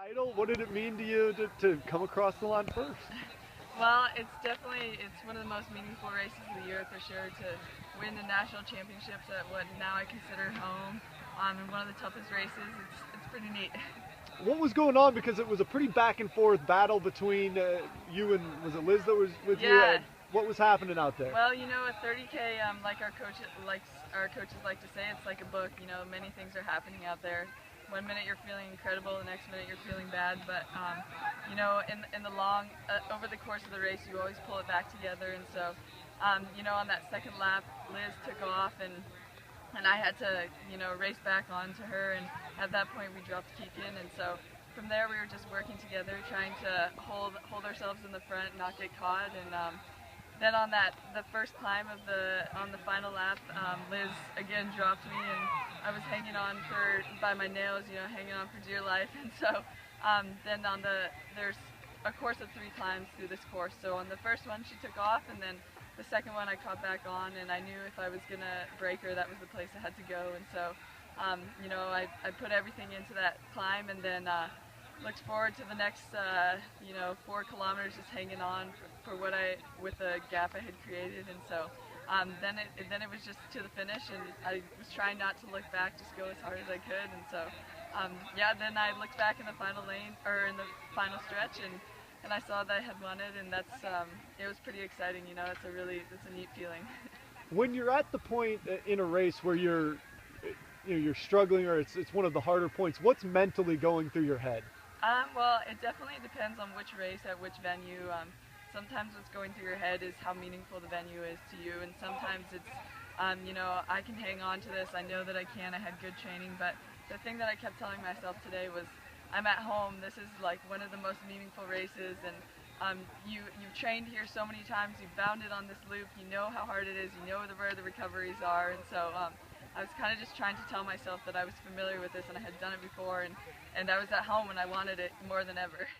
Title, what did it mean to you to come across the line first? Well, it's one of the most meaningful races of the year for sure to win the national championships at what now I consider home, and one of the toughest races. It's pretty neat. What was going on? Because it was a pretty back and forth battle between you and was it Liz that was with you? Yeah. What was happening out there? Well, a 30K, like our coaches like to say, it's like a book. Many things are happening out there. One minute you're feeling incredible, the next minute you're feeling bad. But in the long, over the course of the race, you always pull it back together. And so, on that second lap, Liz took off, and I had to, race back onto her. And at that point, we dropped Keegan, and so from there we were just working together, trying to hold ourselves in the front, not get caught. And then on the first climb on the final lap, Liz again dropped me, and I was hanging on by my nails, hanging on for dear life. And so then there's a course of 3 climbs through this course. So on the first one she took off, and then the second one I caught back on, and I knew if I was gonna break her, that was the place I had to go. And so I put everything into that climb, and then looked forward to the next 4 kilometers just hanging on with the gap I had created. And so then it was just to the finish, and I was trying not to look back, just go as hard as I could. And so then I looked back in the final lane, or in the final stretch, and I saw that I had won it, and it was pretty exciting. It's a neat feeling. When you're at the point in a race where you're struggling, or it's one of the harder points, what's mentally going through your head? Well, it definitely depends on which race at which venue. Sometimes what's going through your head is how meaningful the venue is to you, and sometimes it's, I can hang on to this. I know that I can. I had good training, but the thing that I kept telling myself today was, I'm at home. This is like one of the most meaningful races, and you've trained here so many times. You've bounded on this loop. You know how hard it is. You know where the recoveries are, and so I was kind of just trying to tell myself that I was familiar with this and I had done it before, and I was at home and I wanted it more than ever.